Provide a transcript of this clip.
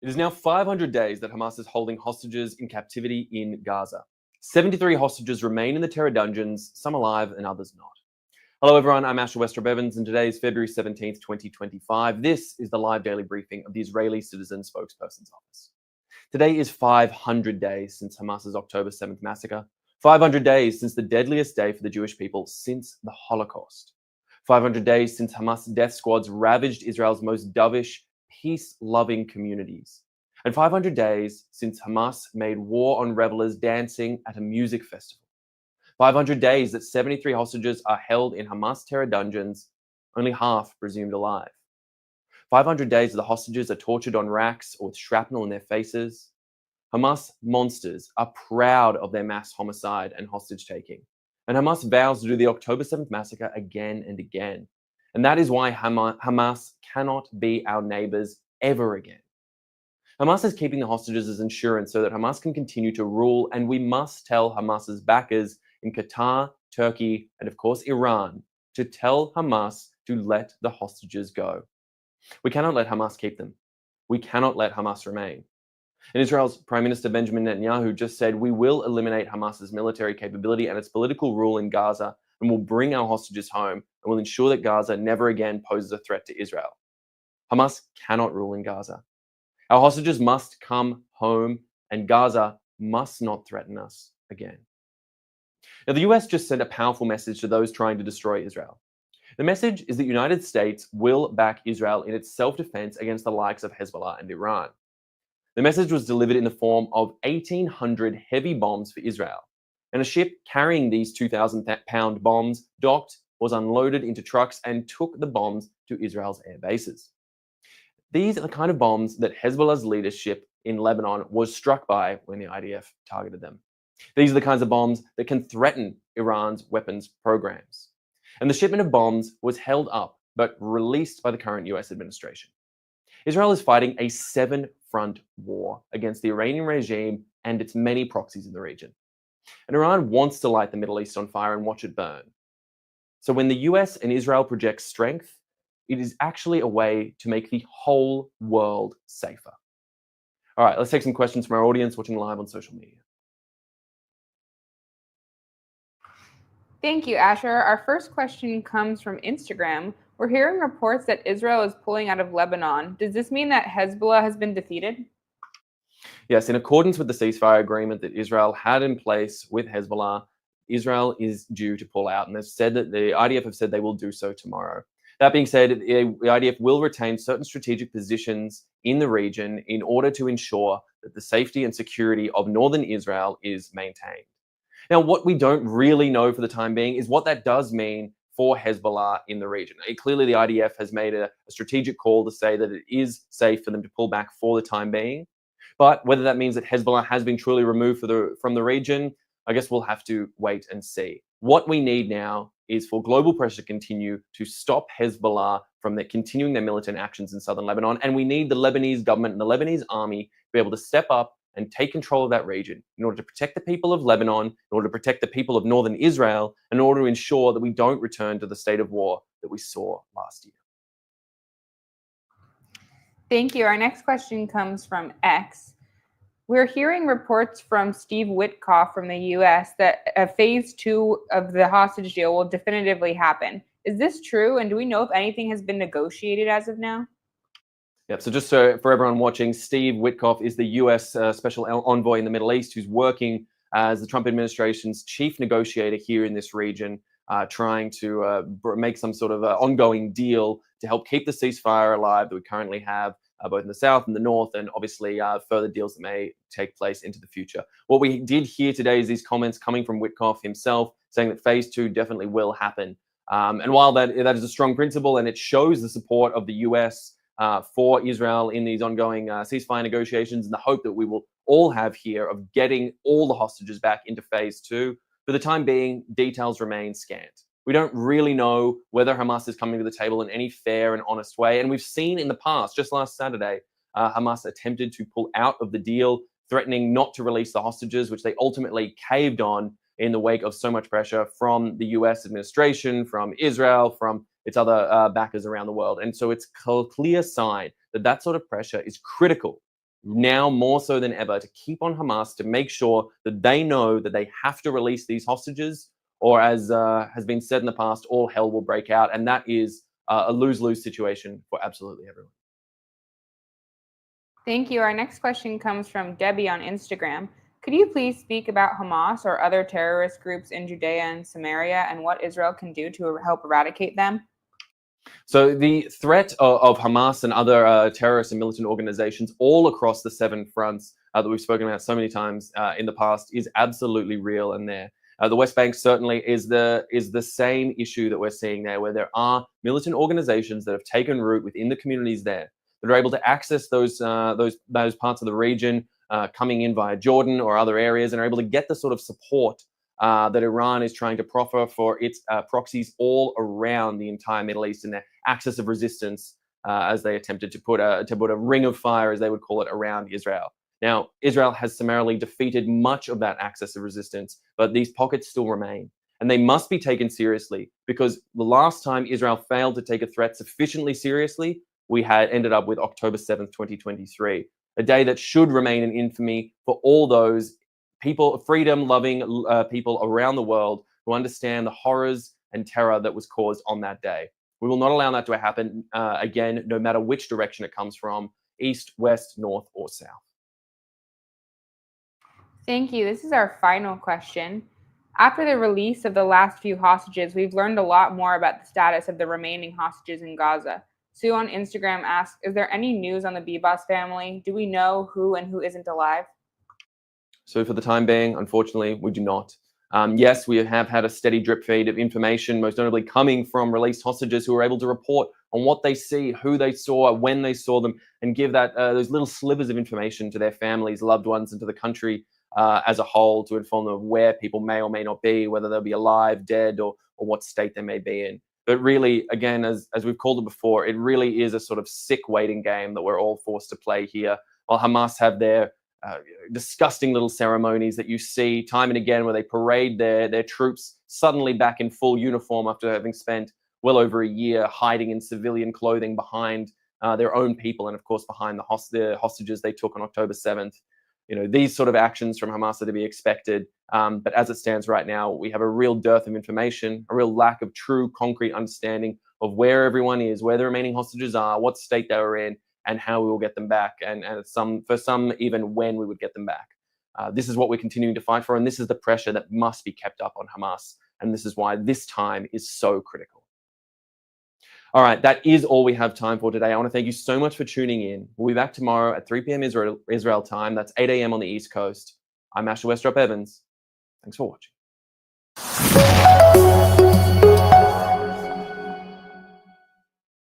It is now 500 days that Hamas is holding hostages in captivity in Gaza. 73 hostages remain in the terror dungeons, some alive and others not. Hello everyone, I'm Asher Westrop Evans, and today is February 17th, 2025. This is the live daily briefing of the Israeli Citizen Spokesperson's Office. Today is 500 days since Hamas's October 7th massacre, 500 days since the deadliest day for the Jewish people since the Holocaust, 500 days since Hamas death squads ravaged Israel's most dovish, peace-loving communities, and 500 days since Hamas made war on revelers dancing at a music festival. 500 days that 73 hostages are held in Hamas terror dungeons, only half presumed alive. 500 days that the hostages are tortured on racks or with shrapnel in their faces. Hamas monsters are proud of their mass homicide and hostage taking. And Hamas vows to do the October 7th massacre again and again. And that is why Hamas cannot be our neighbors ever again. Hamas is keeping the hostages as insurance so that Hamas can continue to rule, and we must tell Hamas's backers in Qatar, Turkey, and of course Iran to tell Hamas to let the hostages go. We cannot let Hamas keep them. We cannot let Hamas remain. And Israel's Prime Minister Benjamin Netanyahu just said, "We will eliminate Hamas's military capability and its political rule in Gaza, and will bring our hostages home, and will ensure that Gaza never again poses a threat to Israel." Hamas cannot rule in Gaza. Our hostages must come home, and Gaza must not threaten us again. Now, the US just sent a powerful message to those trying to destroy Israel. The message is that the United States will back Israel in its self-defense against the likes of Hezbollah and Iran. The message was delivered in the form of 1,800 heavy bombs for Israel, and a ship carrying these 2,000-pound bombs docked, was unloaded into trucks, and took the bombs to Israel's air bases. These are the kind of bombs that Hezbollah's leadership in Lebanon was struck by when the IDF targeted them. These are the kinds of bombs that can threaten Iran's weapons programs. And the shipment of bombs was held up, but released by the current US administration. Israel is fighting a 7-front war against the Iranian regime and its many proxies in the region. And Iran wants to light the Middle East on fire and watch it burn. So when the US and Israel project strength, it is actually a way to make the whole world safer. All right, let's take some questions from our audience watching live on social media. Thank you, Asher. Our first question comes from Instagram. We're hearing reports that Israel is pulling out of Lebanon. Does this mean that Hezbollah has been defeated? Yes, in accordance with the ceasefire agreement that Israel had in place with Hezbollah, Israel is due to pull out, and they've said that the IDF have said they will do so tomorrow. That being said, the IDF will retain certain strategic positions in the region in order to ensure that the safety and security of northern Israel is maintained. Now, what we don't really know for the time being is what that does mean for Hezbollah in the region. Clearly, the IDF has made a strategic call to say that it is safe for them to pull back for the time being. But whether that means that Hezbollah has been truly removed from the region, I guess we'll have to wait and see. What we need now is for global pressure to continue to stop Hezbollah from continuing their militant actions in southern Lebanon. And we need the Lebanese government and the Lebanese army to be able to step up and take control of that region in order to protect the people of Lebanon, in order to protect the people of northern Israel, in order to ensure that we don't return to the state of war that we saw last year. Thank you. Our next question comes from X. We're hearing reports from Steve Witkoff from the US that phase 2 of the hostage deal will definitively happen. Is this true? And do we know if anything has been negotiated as of now? Yep. So just for everyone watching, Steve Witkoff is the US special envoy in the Middle East who's working as the Trump administration's chief negotiator here in this region, trying to make some sort of ongoing deal to help keep the ceasefire alive that we currently have, both in the south and the north, and obviously further deals that may take place into the future. What we did hear today is these comments coming from Witkoff himself, saying that phase 2 definitely will happen. And while that is a strong principle and it shows the support of the US for Israel in these ongoing ceasefire negotiations and the hope that we will all have here of getting all the hostages back into phase 2, for the time being, details remain scant. We don't really know whether Hamas is coming to the table in any fair and honest way. And we've seen in the past, just last Saturday, Hamas attempted to pull out of the deal, threatening not to release the hostages, which they ultimately caved on in the wake of so much pressure from the US administration, from Israel, from its other backers around the world. And so it's a clear sign that that sort of pressure is critical now more so than ever, to keep on Hamas, to make sure that they know that they have to release these hostages, or as has been said in the past, all hell will break out. And that is a lose-lose situation for absolutely everyone. Thank you. Our next question comes from Debbie on Instagram. Could you please speak about Hamas or other terrorist groups in Judea and Samaria and what Israel can do to help eradicate them? So the threat of Hamas and other terrorist and militant organizations all across the 7 fronts that we've spoken about so many times in the past is absolutely real and there. The West Bank certainly is the same issue that we're seeing there, where there are militant organizations that have taken root within the communities there, that are able to access those parts of the region, coming in via Jordan or other areas, and are able to get the sort of support that Iran is trying to proffer for its proxies all around the entire Middle East, and their axis of resistance as they attempted to put a ring of fire, as they would call it, around Israel. Now, Israel has summarily defeated much of that axis of resistance, but these pockets still remain. And they must be taken seriously, because the last time Israel failed to take a threat sufficiently seriously, we had ended up with October 7th, 2023, a day that should remain in infamy for all those people, freedom-loving people around the world who understand the horrors and terror that was caused on that day. We will not allow that to happen again, no matter which direction it comes from, east, west, north, or south. Thank you. This is our final question. After the release of the last few hostages, we've learned a lot more about the status of the remaining hostages in Gaza. Sue on Instagram asks, is there any news on the Bibas family? Do we know who and who isn't alive? So for the time being, unfortunately, we do not. Yes, we have had a steady drip feed of information, most notably coming from released hostages who are able to report on what they see, who they saw, when they saw them, and give that those little slivers of information to their families, loved ones, and to the country as a whole, to inform them of where people may or may not be, whether they'll be alive, dead, or what state they may be in. But really, again, as we've called it before, it really is a sort of sick waiting game that we're all forced to play here, while Hamas have their disgusting little ceremonies that you see time and again, where they parade their troops suddenly back in full uniform after having spent well over a year hiding in civilian clothing behind their own people, and of course behind the hostages they took on October 7th. You know, these sort of actions from Hamas are to be expected, but as it stands right now, we have a real dearth of information, a real lack of true concrete understanding of where everyone is, where the remaining hostages are, what state they were in, and how we will get them back, and for some even when we would get them back. This is what we're continuing to fight for, and this is the pressure that must be kept up on Hamas, and this is why this time is so critical. All right, that is all we have time for today. I want to thank you so much for tuning in. We'll be back tomorrow at 3 p.m. Israel time. That's 8 a.m. on the East Coast. I'm Asher Westrop Evans. Thanks for watching.